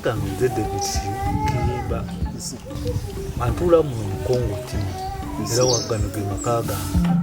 gange nzedde kiyimba antuula muno mukongo timu era wagano ge maka gange.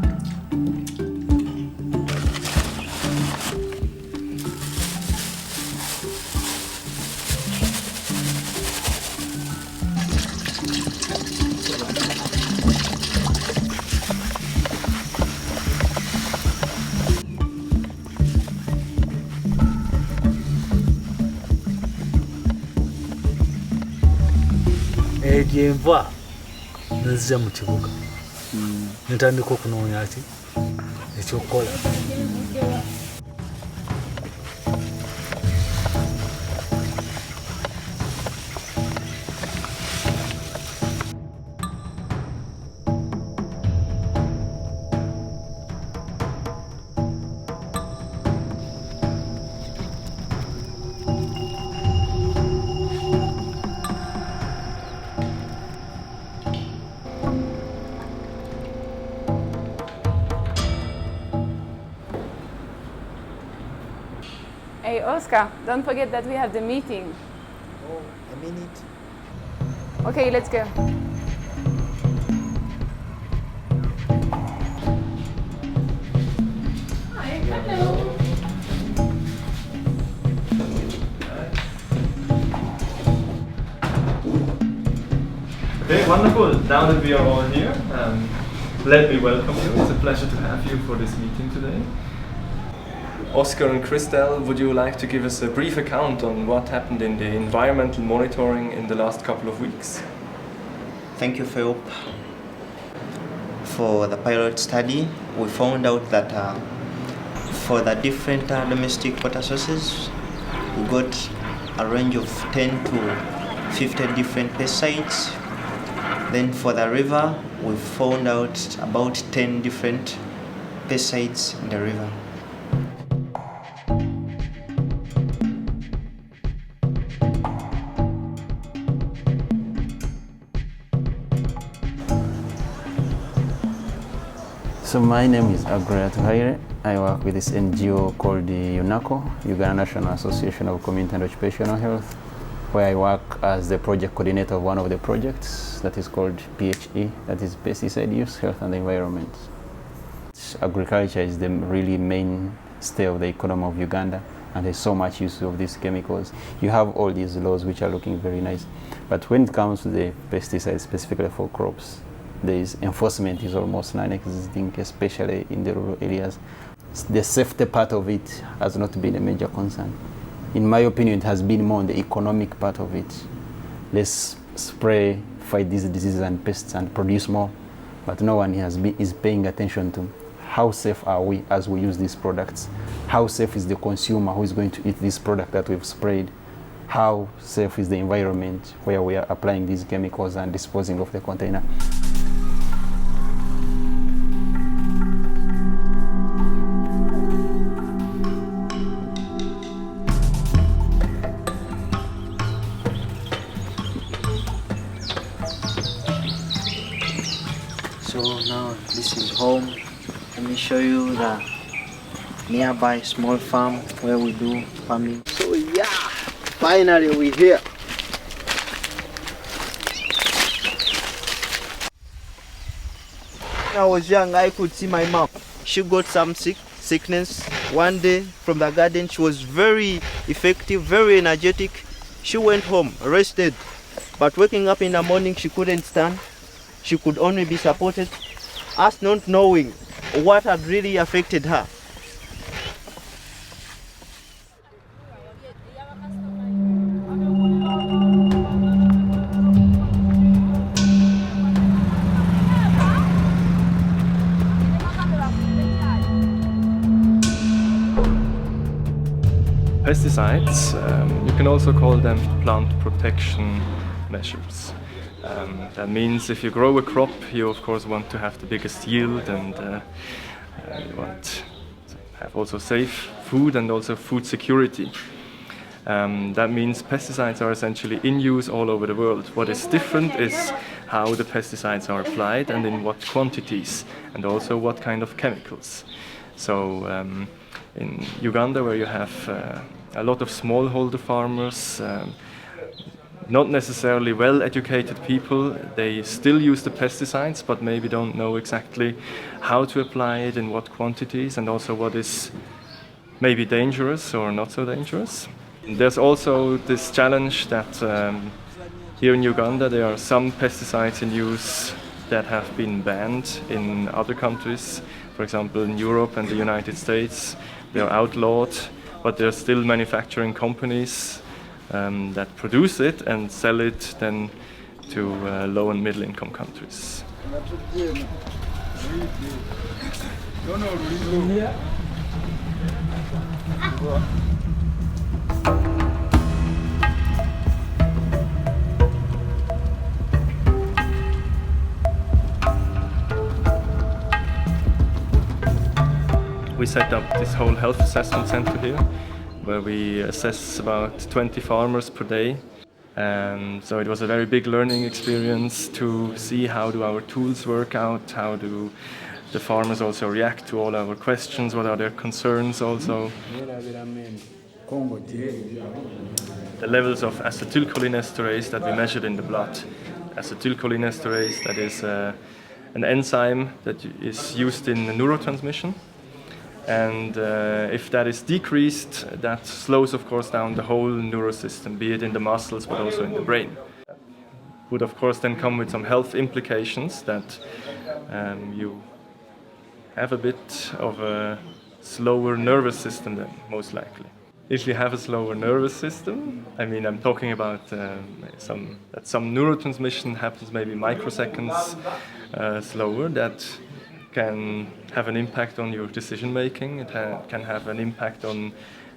Gyenva nzija mu kibuga ntandika okunoonya ki ekyokukola. Hey Oscar, don't forget that we have the meeting. Oh, a minute. Okay, let's go. Hello. Okay, wonderful. Now that we are all here, let me welcome you. It's a pleasure to have you for this meeting today. Oscar and Christelle, would you like to give us a brief account on what happened in the environmental monitoring in the last couple of weeks? Thank you, Philip. For the pilot study, we found out that for the different domestic water sources, we got a range of 10 to 50 different pesticides. Then for the river, we found out about 10 different pesticides in the river. So my name is Agreat Haire. I work with this NGO called the UNACO, Uganda National Association of Community and Occupational Health, where I work as the project coordinator of one of the projects that is called PHE, that is Pesticide Use, Health and Environment. Agriculture is the really mainstay of the economy of Uganda, and there's so much use of these chemicals. You have all these laws which are looking very nice, but when it comes to the pesticides specifically for crops, enforcement is almost non-existing, especially in the rural areas. The safety part of it has not been a major concern. In my opinion, it has been more on the economic part of it. Let's spray, fight these diseases and pests and produce more, but no one is paying attention to how safe are we as we use these products. How safe is the consumer who is going to eat this product that we've sprayed? How safe is the environment where we are applying these chemicals and disposing of the container? So now this is home. Let me show you the nearby small farm where we do farming. So yeah, finally we're here. When I was young, I could see my mom. She got some sickness. One day from the garden, she was very effective, very energetic. She went home, rested. But waking up in the morning, she couldn't stand. She could only be supported, us not knowing what had really affected her. Pesticides, you can also call them plant protection measures. That means if you grow a crop, you of course want to have the biggest yield, and you want to have also safe food and also food security. That means pesticides are essentially in use all over the world. What is different is how the pesticides are applied and in what quantities, and also what kind of chemicals. So in Uganda, where you have a lot of smallholder farmers, not necessarily well-educated people. They still use the pesticides, but maybe don't know exactly how to apply it, in what quantities, and also what is maybe dangerous or not so dangerous. There's also this challenge that here in Uganda there are some pesticides in use that have been banned in other countries. For example, in Europe and the United States, they are outlawed, but there are still manufacturing companies that produce it and sell it then to low and middle income countries. We set up this whole health assessment center here, where we assess about 20 farmers per day. So it was a very big learning experience to see how do our tools work out, how do the farmers also react to all our questions, what are their concerns also. The levels of acetylcholinesterase that we measured in the blood. Acetylcholinesterase, that is an enzyme that is used in neurotransmission. And if that is decreased, that slows, of course, down the whole neurosystem, be it in the muscles, but also in the brain. Would, of course, then come with some health implications that you have a bit of a slower nervous system then, most likely. If you have a slower nervous system, I mean, I'm talking about some neurotransmission happens maybe microseconds slower, that can have an impact on your decision making. It can have an impact on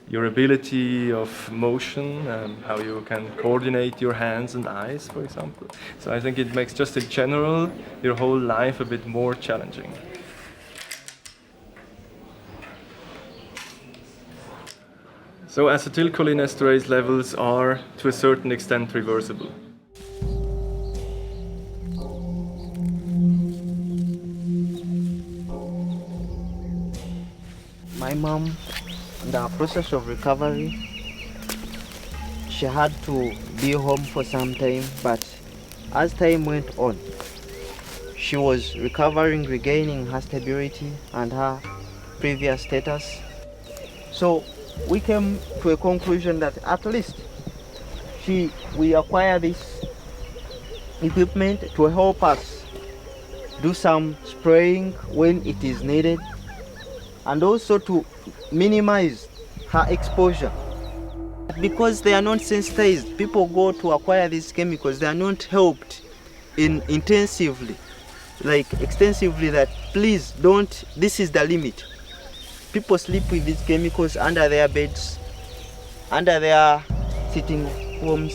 your ability of motion, how you can coordinate your hands and eyes, for example. So I think it makes just in general your whole life a bit more challenging. So acetylcholinesterase levels are to a certain extent reversible. My mom, in the process of recovery, she had to be home for some time, but as time went on, she was recovering, regaining her stability and her previous status. So we came to a conclusion that at least we acquire this equipment to help us do some spraying when it is needed, and also to minimize her exposure. Because they are not sensitized, people go to acquire these chemicals, they are not helped intensively, like extensively, that please don't, this is the limit. People sleep with these chemicals under their beds, under their sitting homes.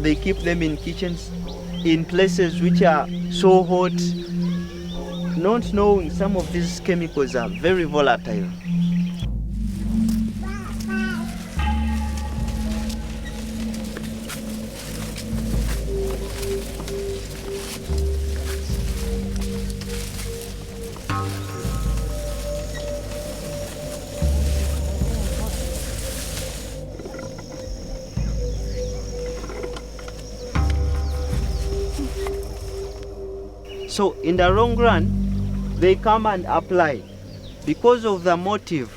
They keep them in kitchens, in places which are so hot, not knowing some of these chemicals are very volatile. So in the long run, they come and apply. Because of the motive,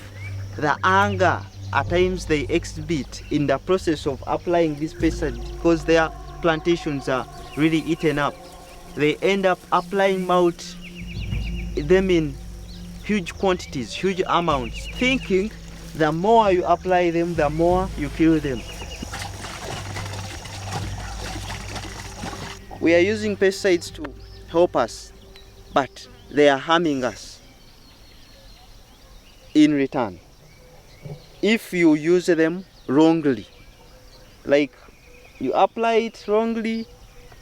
the anger at times they exhibit in the process of applying this pesticide, because their plantations are really eaten up. They end up applying them in huge quantities, huge amounts, thinking the more you apply them, the more you kill them. We are using pesticides to help us, but they are harming us in return. If you use them wrongly, like you apply it wrongly,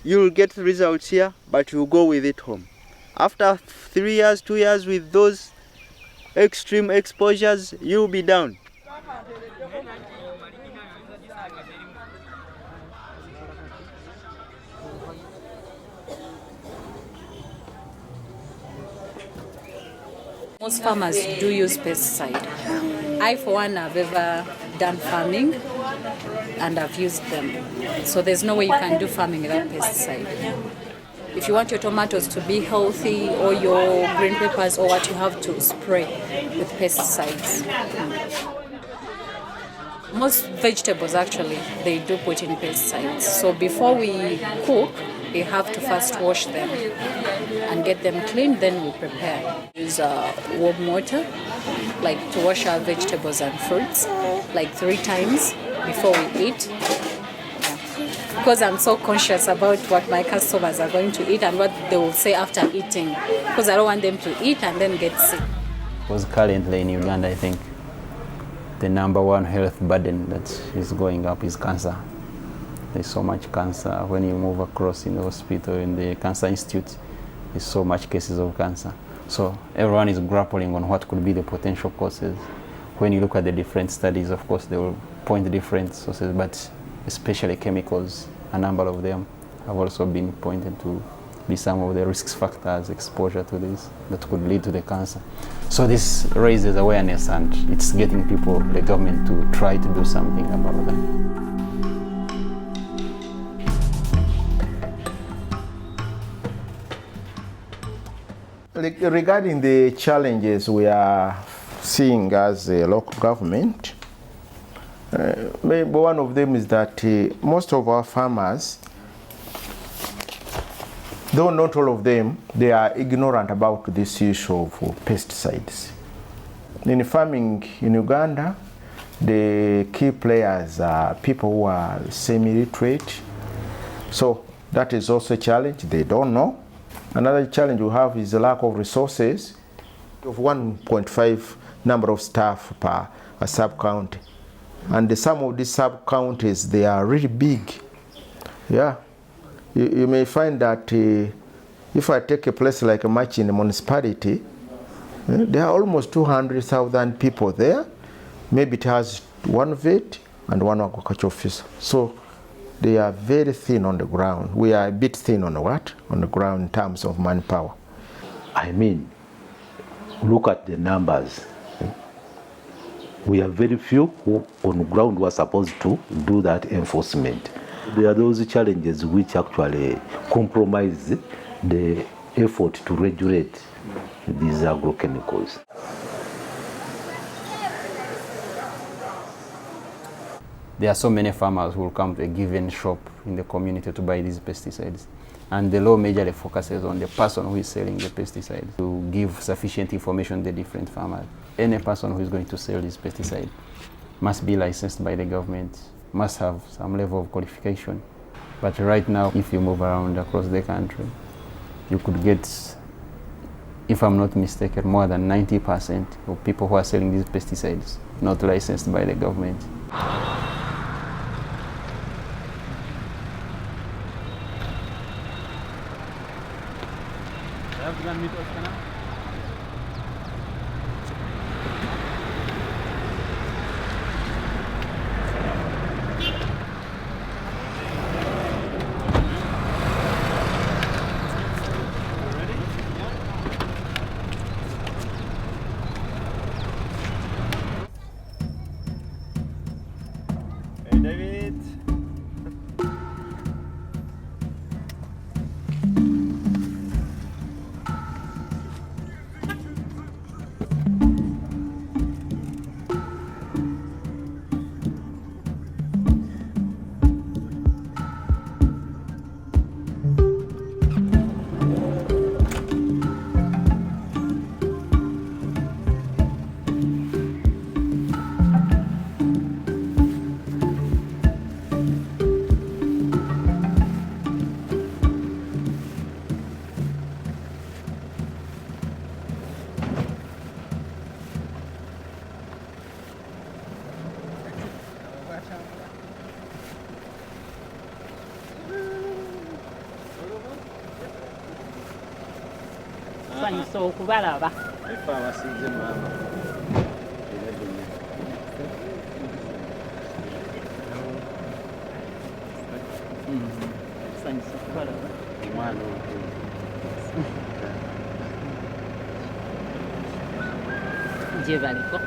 you'll get the results here, but you'll go with it home. After 3 years, 2 years with those extreme exposures, you'll be down. Most farmers do use pesticide. I, for one, have ever done farming, and I've used them. So there's no way you can do farming without pesticide. If you want your tomatoes to be healthy or your green peppers or what, you have to spray with pesticides. Most vegetables actually, they do put in pesticides. So before we cook, we have to first wash them and get them clean, then we prepare. Use warm water, like to wash our vegetables and fruits, like 3 times before we eat. Because I'm so conscious about what my customers are going to eat and what they will say after eating, because I don't want them to eat and then get sick. Because currently in Uganda, I think the number one health burden that is going up is cancer. There's so much cancer. When you move across in the hospital, in the Cancer Institute, there's so much cases of cancer. So everyone is grappling on what could be the potential causes. When you look at the different studies, of course, they will point to different sources, but especially chemicals, a number of them have also been pointed to be some of the risk factors, exposure to this, that could lead to the cancer. So this raises awareness and it's getting people, the government, to try to do something about that. Regarding the challenges we are seeing as a local government, maybe one of them is that most of our farmers, though not all of them, they are ignorant about this issue of pesticides. In farming in Uganda, the key players are people who are semi-literate. So that is also a challenge, they don't know. Another challenge we have is the lack of resources, of 1.5 number of staff per sub-county. And some of these sub-counties, they are really big. Yeah. You may find that if I take a place like a Machi in the municipality, there are almost 200,000 people there. Maybe it has one vet and one agriculture officer. So they are very thin on the ground. We are a bit thin on the ground in terms of manpower. I mean, look at the numbers. We have very few who on the ground were supposed to do that enforcement. There are those challenges which actually compromise the effort to regulate these agrochemicals. There are so many farmers who will come to a given shop in the community to buy these pesticides. And the law majorly focuses on the person who is selling the pesticides to give sufficient information to the different farmers. Any person who is going to sell this pesticide must be licensed by the government, must have some level of qualification. But right now, if you move around across the country, you could get, if I'm not mistaken, more than 90% of people who are selling these pesticides not licensed by the government. Nsanyusa okubalaba. Nsanyusa okubalaba. Gye baliko.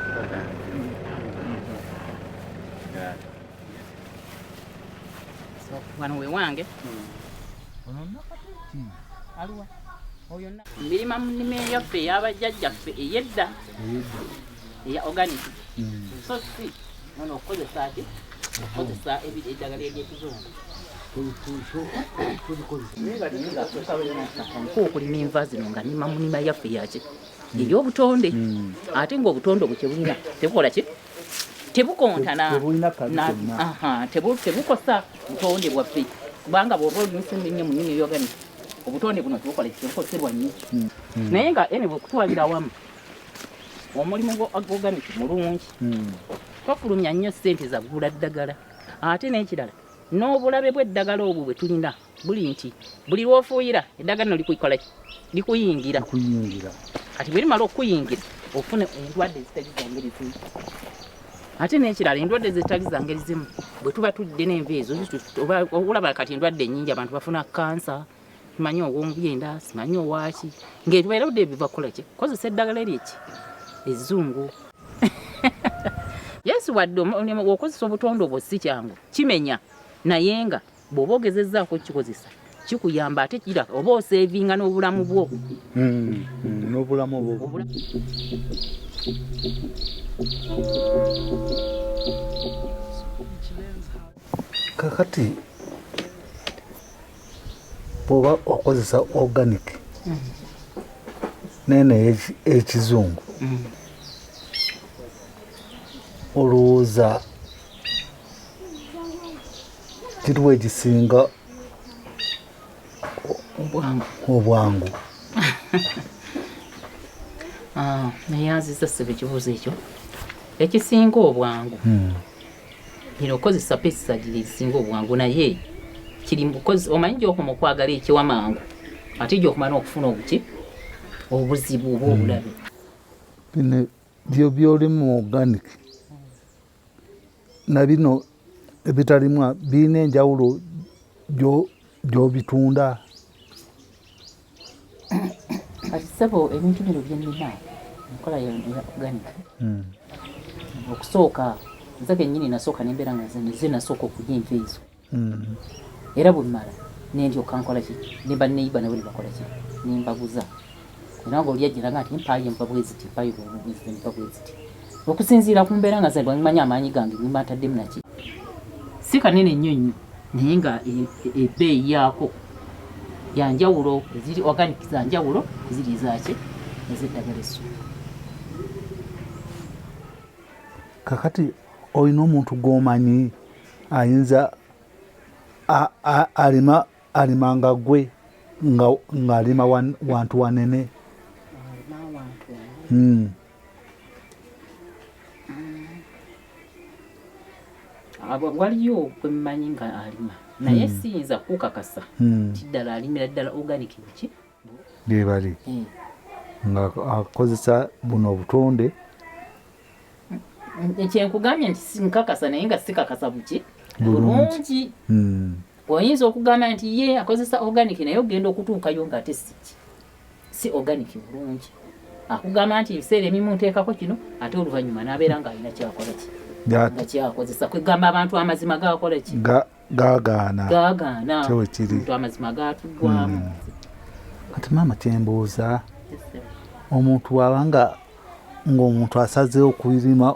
wano we wange aluwa oyo mbirima mu nnima eyaffe ey'abajjajjaffe ey'edda eya organic so si ono okukozesa ati okukozesa eddagala ery'ekizungu okulima enva zino nga nnima mu nnima yaffe yaki ey'obutonde ate ng'obutonde obwo kyebulina tebukola ki tebukontana tebukosa butonde bwaffe kubanga bw'oba olimisa ennyo mu nnima ey'organic obutonde buno tebukola tebukoserwa nnyo naye nga ene bwekutwalira wamu omulimu organic mulungi tofulumya nnyo ssente zaggula ddagala ate n'ekirala n'obulabe bw'eddagala obwo bwe tulina buli nti buli lw'ofuuyira eddagala lino likuyikola likuyingira kati bwe limala okuyingira ofune endwadde ezitali zangeri zimu ate n'ekirala endwadde zitali zangeri zimu bwe tuba tudde n'enva ezo olaba kati endwadde ennyingi abantu bafuna kansa simanyi ow'omubyenda simanyi owaki ng'ebibeeradde biva kukola ki kozesa eddagala eryeki ezzungu yesu wadde okozesa obutonde obwo si kyangu kimenya naye nga bw'oba ogezezzaako kikozesa kikuyamba ate kira oba oseevinga n'obulamu bwo n'obulamu bwo kakati bw'oba okozesa organic nene ekizungu olowooza kiriwo ekisinga obwangu naye anziza ssebe ekibuuzo ekyo ekisinga obwangu ino okozesa pesticide ekisinga obwangu naye kiri omanyi gy'okoma okwagala ekiwamangu ate gy'okumala okufuna obuki obuzibu oba obulabe bino byo byolimu organic na bino ebitalimu birina enjawulo gy'obitunda kati ssebo ebintu bino byennina enkola ya organic okusooka nze kennyini nasooka nembeera nga nze nasooka okulya enva ezo era bwe mmala nendyoka nkola ki ne banneyiba nabo ne bakola ki nembaguza era nga olyajjiranga nti mpaayo enva bweziti mpaayo enva bweziti okusinziira ku mbeera nga ze bwemanyi amaanyi gange nimataddemu naki si kanene nnyo nnyo naye nga ebbeeyi yaako yanjawulo eziri organic zanjawulo eziri zaki ez'eddagala essuubi kakati olina omuntu gw'omanyi ayinza alimanga gwe ng'alima wantu wanene waliyo kwemmanyi nga alima naye siyinza kukakasa ti ddala alimira ddala organic buki byebali nga akozesa buno obutonde kyenkugambye nti nkakasa naye nga sikakasa buki bulungi oyinza okugamba nti ye akozesa organic naye ogenda okutuukayo ng'ate si organic bulungi akugamba nti ebiseera ebimu nteekako kino ate oluvannyuma n'abeera ng'alina kyakola ki nga kyakozesa kwegamba abantu amazima gakola ki gaagaana kyewekiri amazima gatuggwamu kati maama kyembuuza omuntu wabanga ng'omuntu asazeewo okubirima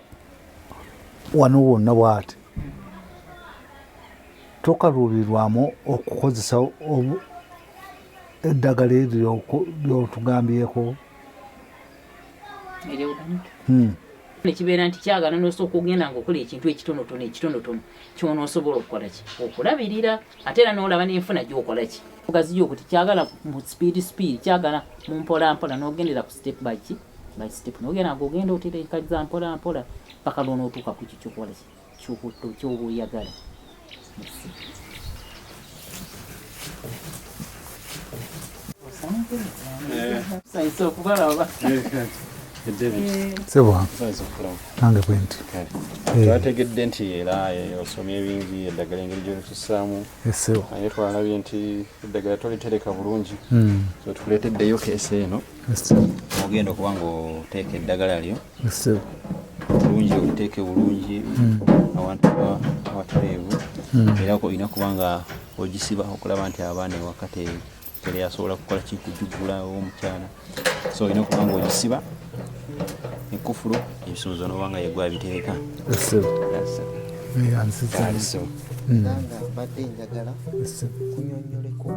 wano wonna bw'ati tokaluubirwamu okukozesa eddagala eryo lyotugambyeko nekibeera nti kyagala nosooka okugenda ngaokola ekintu ekitonotono kyonosobola okukola ki okulabirira ate era n'olaba n'enfuna gyokola ki ogazi gyokuti kyagala mu speed kyagala mu mpolampola n'ogendera ku step by step n'ogenda ng'ogenda oterekaza mpolampola paka lwonootuuka ku kyo kyokola ki kyoba oyagala sebo nange bwenti twategedde nti era osomye bingi eddagala engeri gyotusaamu naye twalabye nti eddagala tolitereka bulungi so tukuleeteddeyo keesi eno ogenda okuba nga oteeka eddagala lyo bulungi oliteeke bulungi awantu awatereevu era olina kuba nga ogisiba okulaba nti abaana ewaka teri asobola kukola kikujugula omukyala so olina okuba nga ogisiba ekufulu ebisuuzo n'obanga yegwa biteeka Nanga badde njagala kunyonyoleko